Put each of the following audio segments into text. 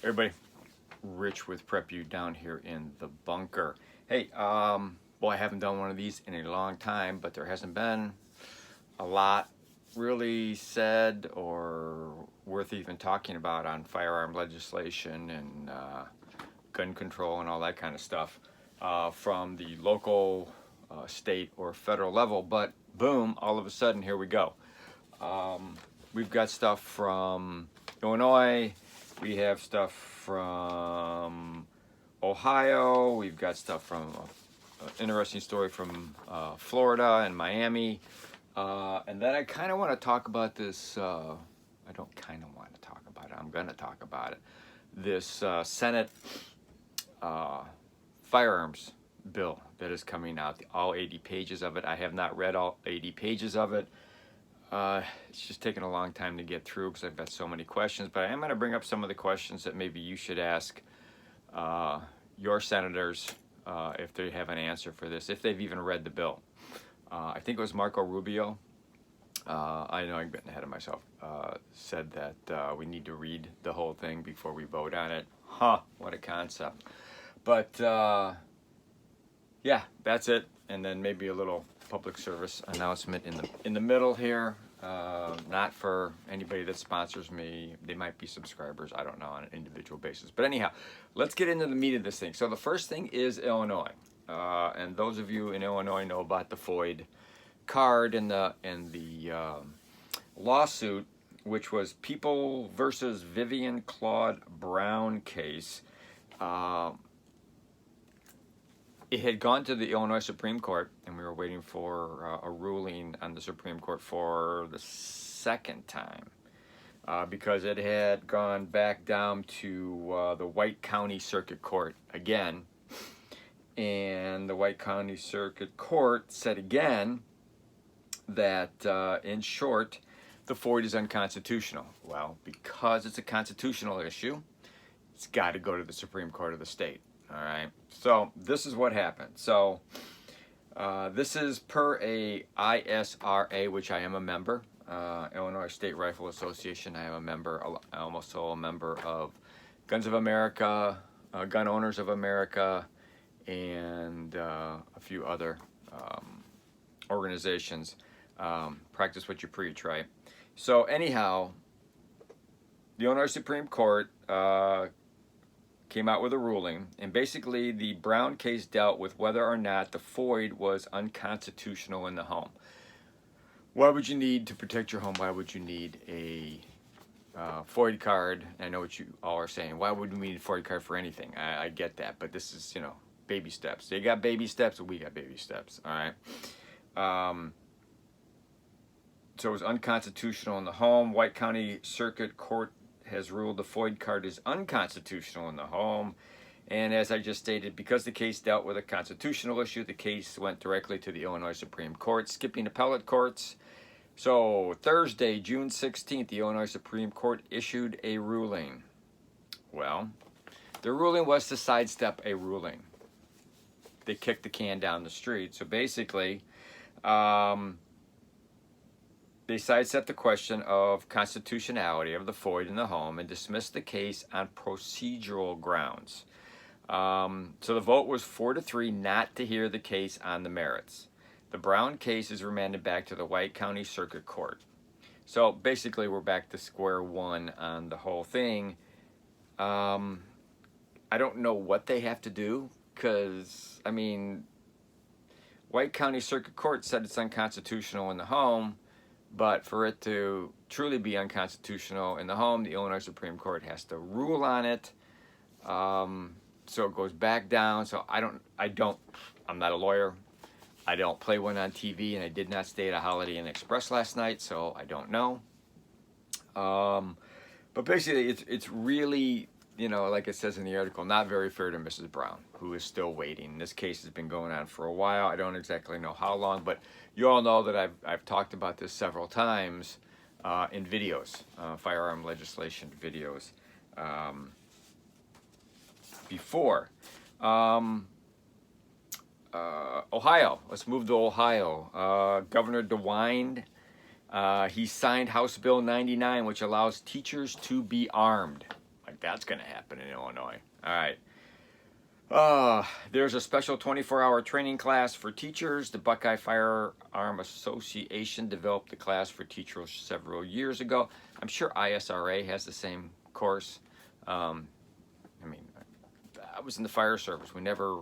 Everybody, Rich with Prep U down here in the bunker. Hey, boy, I haven't done one of these in a long time, but there hasn't been a lot really said or worth even talking about on firearm legislation and gun control and all that kind of stuff from the local, state, or federal level. But boom, all of a sudden, here we go. We've got stuff from Illinois. We have stuff from Ohio. We've got stuff from an interesting story from Florida and Miami. And then I kind of want to talk about this. I don't kind of want to talk about it. I'm going to talk about it. This Senate firearms bill that is coming out. All 80 pages of it. I have not read all 80 pages of it. It's just taken a long time to get through because I've got so many questions, but I am going to bring up some of the questions that maybe you should ask your senators if they have an answer for this, if they've even read the bill. I think it was Marco Rubio, I know I'm getting ahead of myself, said that we need to read the whole thing before we vote on it. Huh, what a concept. But yeah, that's it. And then maybe a little public service announcement in the middle here. Not for anybody that sponsors me. They might be subscribers. I don't know, on an individual basis. But anyhow, let's get into the meat of this thing. So the first thing is Illinois. And those of you in Illinois know about the FOID card and the lawsuit, which was People versus Vivian Claude Brown case. It had gone to the Illinois Supreme Court, and we were waiting for a ruling on the Supreme Court for the second time because it had gone back down to the White County Circuit Court again. And the White County Circuit Court said again that, in short, the FOID is unconstitutional. Well, because it's a constitutional issue, it's got to go to the Supreme Court of the state. All right, so this is what happened. So this is per a ISRA, which I am a member, Illinois State Rifle Association. I am a member. I'm also a member of Guns of America, Gun Owners of America, and a few other organizations. Practice what you preach, right? So anyhow, the Illinois Supreme Court came out with a ruling, and basically the Brown case dealt with whether or not the FOID was unconstitutional in the home. Why would you need to protect your home? Why would you need a FOID card? I know what you all are saying. Why would we need a FOID card for anything? I get that, but this is, baby steps. They got baby steps, and we got baby steps, all right? So it was unconstitutional in the home. White County Circuit Court has ruled the FOID card is unconstitutional in the home. And as I just stated, because the case dealt with a constitutional issue, the case went directly to the Illinois Supreme Court, skipping appellate courts. So Thursday, June 16th, the Illinois Supreme Court issued a ruling. Well, the ruling was to sidestep a ruling. They kicked the can down the street. So basically, they sidestepped the question of constitutionality of the FOID in the home and dismissed the case on procedural grounds. So the vote was 4-3 not to hear the case on the merits. The Brown case is remanded back to the White County Circuit Court. So basically we're back to square one on the whole thing. I don't know what they have to do because, White County Circuit Court said it's unconstitutional in the home. But for it to truly be unconstitutional in the home, the Illinois Supreme Court has to rule on it. So it goes back down. So I'm not a lawyer. I don't play one on TV, and I did not stay at a Holiday Inn Express last night, so I don't know. But basically, it's really, like it says in the article, not very fair to Mrs. Brown, who is still waiting. This case has been going on for a while. I don't exactly know how long, but you all know that I've talked about this several times in videos, firearm legislation videos before. Ohio, let's move to Ohio. Governor DeWine, he signed House Bill 99, which allows teachers to be armed. like that's going to happen in Illinois. All right. There's a special 24-hour training class for teachers. The Buckeye Firearm Association developed the class for teachers several years ago. I'm sure ISRA has the same course. I mean, I was in the fire service. We never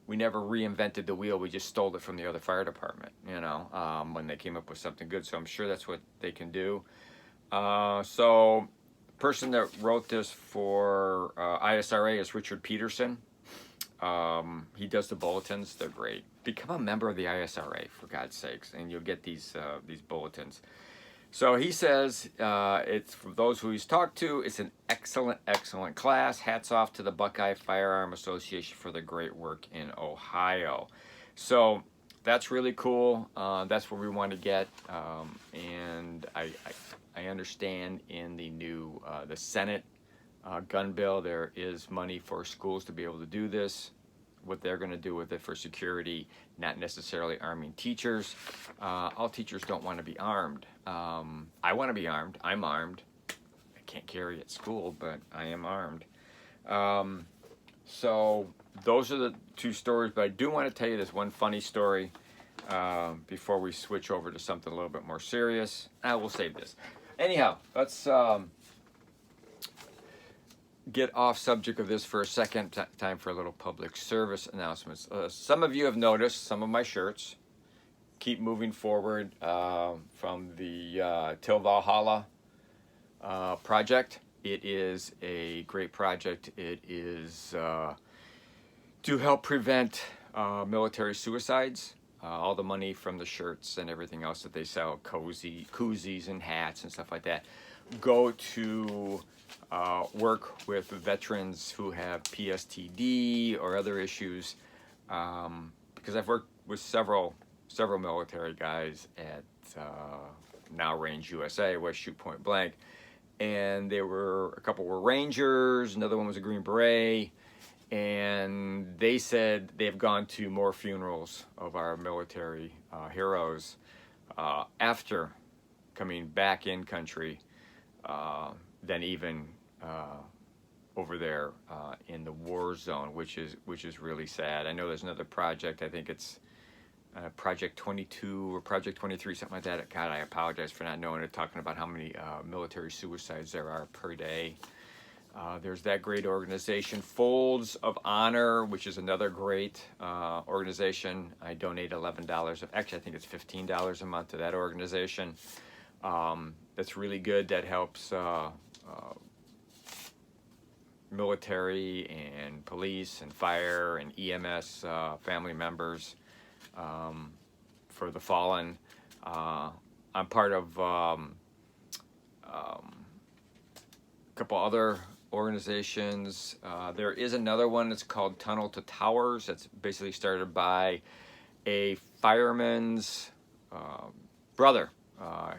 reinvented the wheel. We just stole it from the other fire department, you know, when they came up with something good. So I'm sure that's what they can do. So the person that wrote this for ISRA is Richard Peterson. He does the bulletins. They're great. Become a member of the ISRA, for God's sakes, and you'll get these bulletins. So he says, it's for those who he's talked to, it's an excellent, excellent class. Hats off to the Buckeye Firearm Association for the great work in Ohio. So that's really cool. That's where we want to get. And I understand in the new, the Senate gun bill, there is money for schools to be able to do this. What they're going to do with it for security, not necessarily arming teachers. All teachers don't want to be armed. I want to be armed. I'm armed. I can't carry at school, but I am armed. So those are the two stories, but I do want to tell you this one funny story before we switch over to something a little bit more serious. We'll save this. Anyhow, let's get off subject of this for a second. Time for a little public service announcements. Some of you have noticed some of my shirts. Keep moving forward from the Till Valhalla project. It is a great project. It is to help prevent military suicides. All the money from the shirts and everything else that they sell, koozies and hats and stuff like that, go to work with veterans who have PSTD or other issues, because I've worked with several military guys at now Range USA, West Shoot Point Blank, and a couple were Rangers, another one was a Green Beret, and they said they've gone to more funerals of our military heroes after coming back in country than even over there in the war zone, which is really sad. I know there's another project. I think it's Project 22 or Project 23, something like that. God, I apologize for not knowing it. Talking about how many military suicides there are per day. There's that great organization, Folds of Honor, which is another great organization. I donate $11. Actually, I think it's $15 a month to that organization. That's really good. That helps military and police and fire and EMS family members for the fallen. I'm part of a couple other organizations. There is another one that's called Tunnel to Towers. That's basically started by a fireman's brother.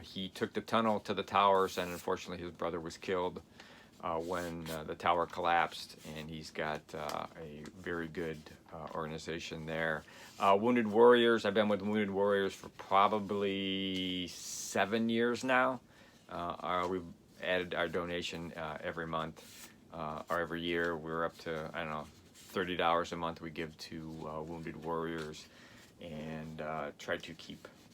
He took the tunnel to the towers, and unfortunately his brother was killed when the tower collapsed, and he's got a very good organization there. Wounded Warriors, I've been with Wounded Warriors for probably 7 years now. We've added our donation every month or every year. We're up to, I don't know, $30 a month we give to Wounded Warriors, and try to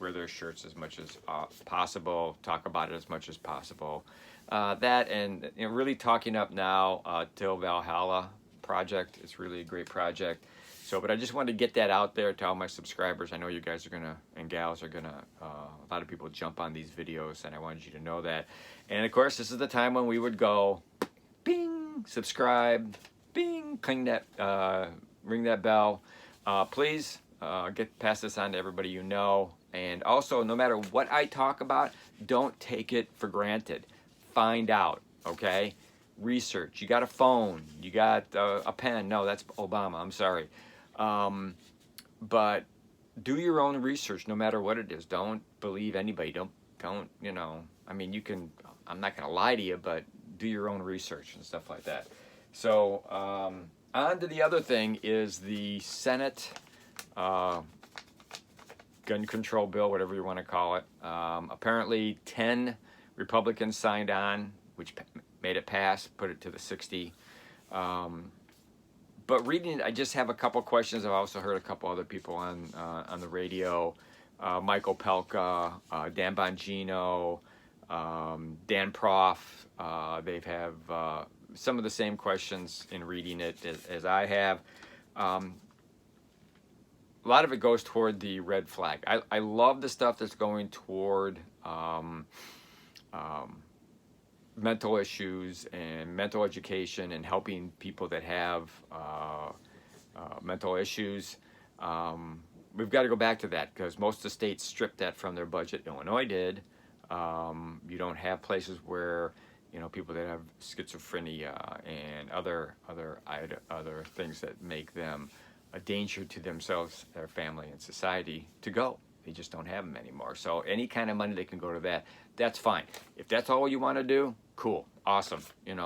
wear their shirts as much as possible, talk about it as much as possible. That and really talking up now Till Valhalla project. It's really a great project. So, but I just wanted to get that out there to all my subscribers. I know you guys are gonna, and gals are gonna, a lot of people jump on these videos, and I wanted you to know that. And of course, this is the time when we would go, bing, subscribe, bing, cling that, ring that bell. Please pass this on to everybody you know. And also, no matter what I talk about, don't take it for granted. Find out, okay? Research. You got a phone. You got a pen. No, that's Obama. I'm sorry. But do your own research, no matter what it is. Don't believe anybody. Don't, you know, I mean, you can, I'm not going to lie to you, but do your own research and stuff like that. So, on to the other thing is the Senate gun control bill, whatever you want to call it. Apparently 10 Republicans signed on, which made it pass, put it to the 60. But reading it, I just have a couple questions. I've also heard a couple other people on the radio, Michael Pelka, Dan Bongino, Dan Proff. They have some of the same questions in reading it as I have. A lot of it goes toward the red flag. I love the stuff that's going toward mental issues and mental education and helping people that have mental issues. We've got to go back to that because most of the states stripped that from their budget. Illinois did. You don't have places where people that have schizophrenia and other things that make them a danger to themselves, their family, and society to go. They just don't have them anymore. So any kind of money they can go to that, that's fine. If that's all you want to do, cool, awesome.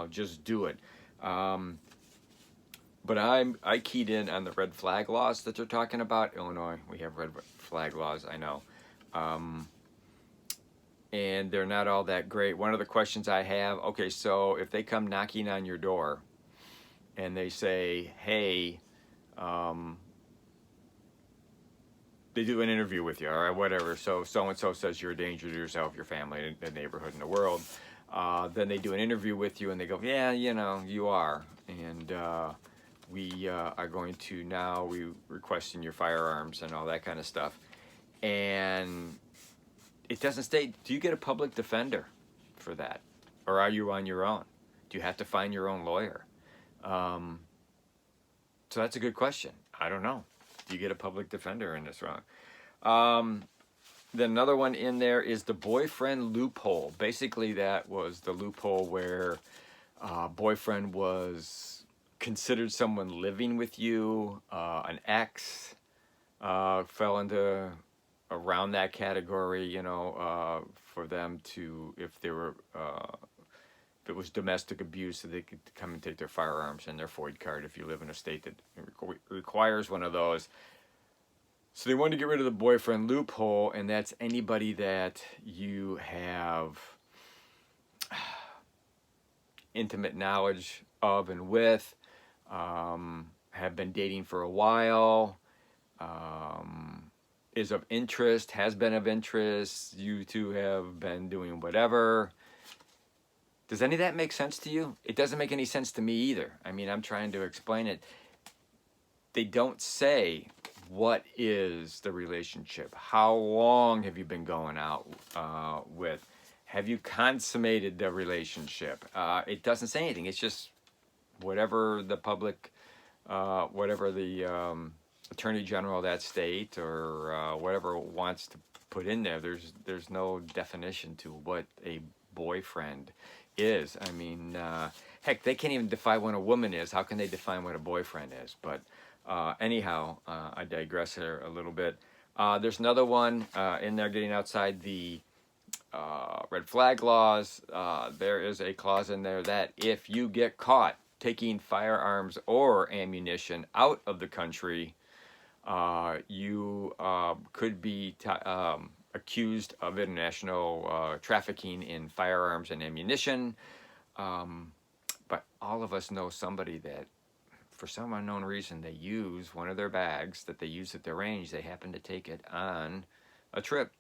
Just do it. But I keyed in on the red flag laws that they're talking about. Illinois, we have red flag laws, I know. And they're not all that great. One of the questions I have, okay, so if they come knocking on your door and they say, hey, they do an interview with you or whatever, so-and-so says you're a danger to yourself, your family, the neighborhood, and the world. Then they do an interview with you and they go, yeah, you are. And we are going to now, we requesting your firearms and all that kind of stuff. And it doesn't state, do you get a public defender for that? Or are you on your own? Do you have to find your own lawyer? So that's a good question. I don't know. Do you get a public defender in this wrong? Then another one in there is the boyfriend loophole. Basically, that was the loophole where boyfriend was considered someone living with you. An ex fell into around that category, for them to, if they were, if it was domestic abuse, so they could come and take their firearms and their FOID card if you live in a state that requires one of those. So they wanted to get rid of the boyfriend loophole, and that's anybody that you have intimate knowledge of and with, have been dating for a while, is of interest, has been of interest, you two have been doing whatever. Does any of that make sense to you? It doesn't make any sense to me either. I mean, I'm trying to explain it. They don't say what is the relationship. How long have you been going out with? Have you consummated the relationship? It doesn't say anything. It's just whatever the public, whatever the attorney general of that state or whatever wants to put in there. There's no definition to what a boyfriend is. I mean, heck, they can't even define what a woman is. How can they define what a boyfriend is? But anyhow, I digress here a little bit. There's another one in there getting outside the red flag laws. There is a clause in there that if you get caught taking firearms or ammunition out of the country, you could be accused of international trafficking in firearms and ammunition. But all of us know somebody that, for some unknown reason, they use one of their bags that they use at their range. They happen to take it on a trip.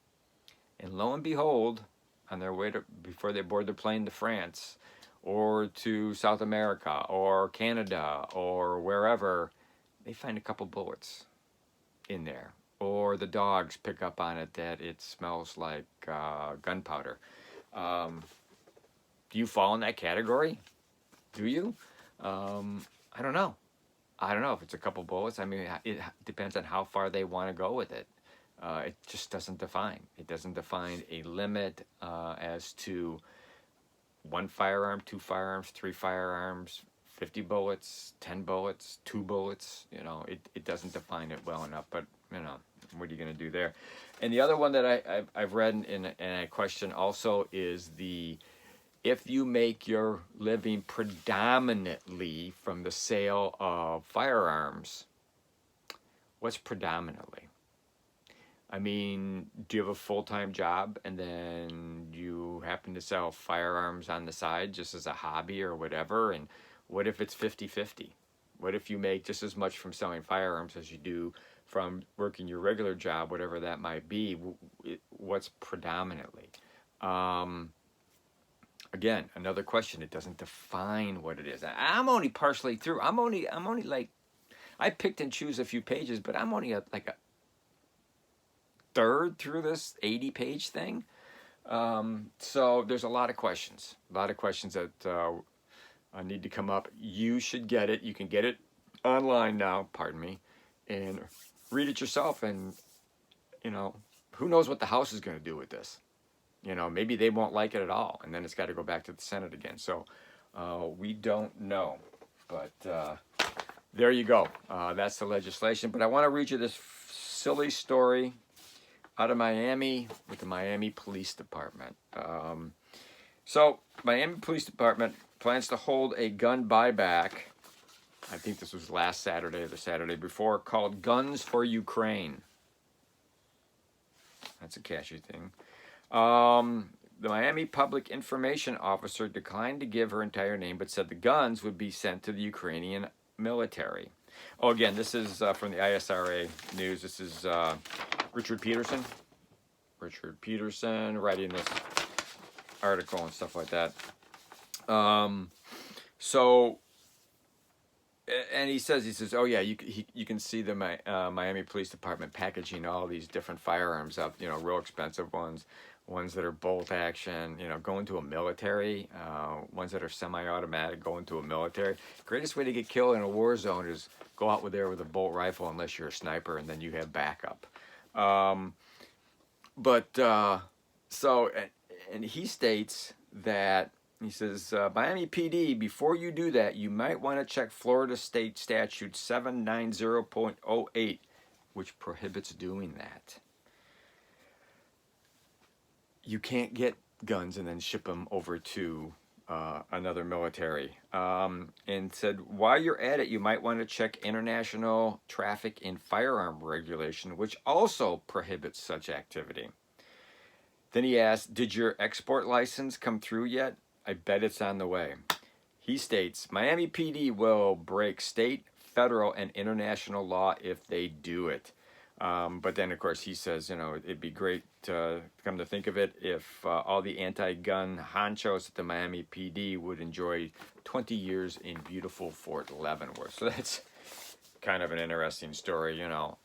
And lo and behold, on their way to, before they board their plane to France or to South America or Canada or wherever, they find a couple bullets in there. Or the dogs pick up on it that it smells like gunpowder. Do you fall in that category? Do you? I don't know. I don't know if it's a couple bullets. I mean, it depends on how far they want to go with it. It just doesn't define. It doesn't define a limit as to 1 firearm, 2 firearms, 3 firearms, 50 bullets, 10 bullets, 2 bullets. It doesn't define it well enough. But what are you going to do there? And the other one that I've read and I question also is if you make your living predominantly from the sale of firearms, what's predominantly? I mean, do you have a full-time job and then you happen to sell firearms on the side just as a hobby or whatever. And what if it's 50-50? What if you make just as much from selling firearms as you do from working your regular job, whatever that might be? What's predominantly? Again, another question. It doesn't define what it is. I'm only partially through. I'm only like, I picked and choose a few pages, but I'm only like a third through this 80-page thing. So there's a lot of questions that need to come up. You should get it. You can get it online now, pardon me, and read it yourself. And, you know, who knows what the House is going to do with this? You know, maybe they won't like it at all, and then it's got to go back to the Senate again. So we don't know. But there you go. That's the legislation. But I want to read you this silly story out of Miami with the Miami Police Department. So Miami Police Department plans to hold a gun buyback. I think this was last Saturday or the Saturday before, called Guns for Ukraine. That's a catchy thing. The Miami Public Information Officer declined to give her entire name, but said the guns would be sent to the Ukrainian military. Oh, again, this is from the ISRA News. This is Richard Peterson. Richard Peterson writing this article and stuff like that. So, and he says, oh yeah, you can see the Miami Police Department packaging all these different firearms up, you know, real expensive ones that are bolt action, you know, going to a military, ones that are semi-automatic, going to a military. Greatest way to get killed in a war zone is go out there with a bolt rifle, unless you're a sniper, and then you have backup. So, and he states that, he says, Miami PD, before you do that, you might want to check Florida State Statute 790.08, which prohibits doing that. You can't get guns and then ship them over to another military. And said, while you're at it, you might want to check international traffic in firearm regulation, which also prohibits such activity. Then he asked, did your export license come through yet? I bet it's on the way. He states, Miami PD will break state, federal, and international law if they do it. But then, of course, he says, you know, it'd be great, come to think of it, if all the anti-gun honchos at the Miami PD would enjoy 20 years in beautiful Fort Leavenworth. So that's kind of an interesting story, you know.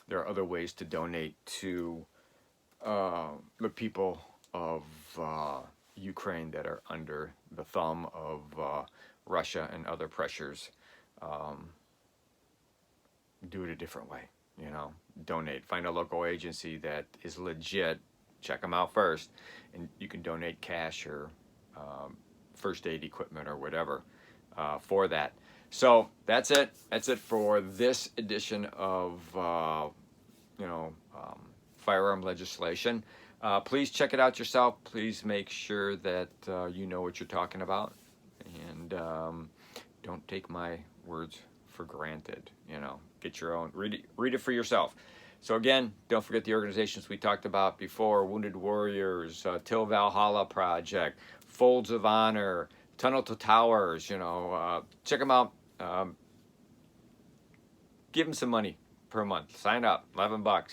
There are other ways to donate to the people of Ukraine that are under the thumb of Russia and other pressures. Do it a different way. You know, donate. Find a local agency that is legit. Check them out first, and you can donate cash or first aid equipment or whatever for that. So that's it. That's it for this edition of firearm legislation. Please check it out yourself. Please make sure that you know what you're talking about, and don't take my words for granted. You know, get your own, read it for yourself. So again, don't forget the organizations we talked about before: Wounded Warriors, Till Valhalla Project, Folds of Honor, Tunnel to Towers. You know, check them out. Give them some money per month. Sign up. $11, $20,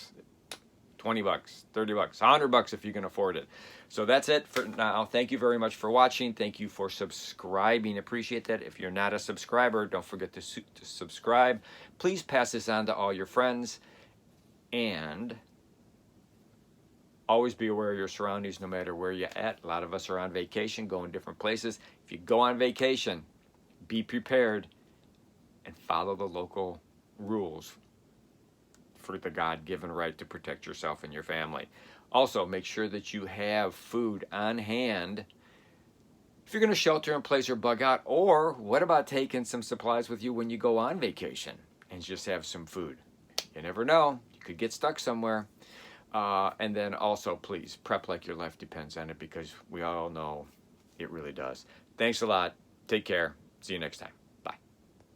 $30, $100 if you can afford it. So that's it for now. Thank you very much for watching. Thank you for subscribing. Appreciate that. If you're not a subscriber, don't forget to subscribe. Please pass this on to all your friends. And always be aware of your surroundings no matter where you're at. A lot of us are on vacation, going different places. If you go on vacation, be prepared and follow the local rules for the God-given right to protect yourself and your family. Also, make sure that you have food on hand if you're going to shelter in place or bug out. Or what about taking some supplies with you when you go on vacation and just have some food? You never know. You could get stuck somewhere. And then also, please, prep like your life depends on it, because we all know it really does. Thanks a lot. Take care. See you next time.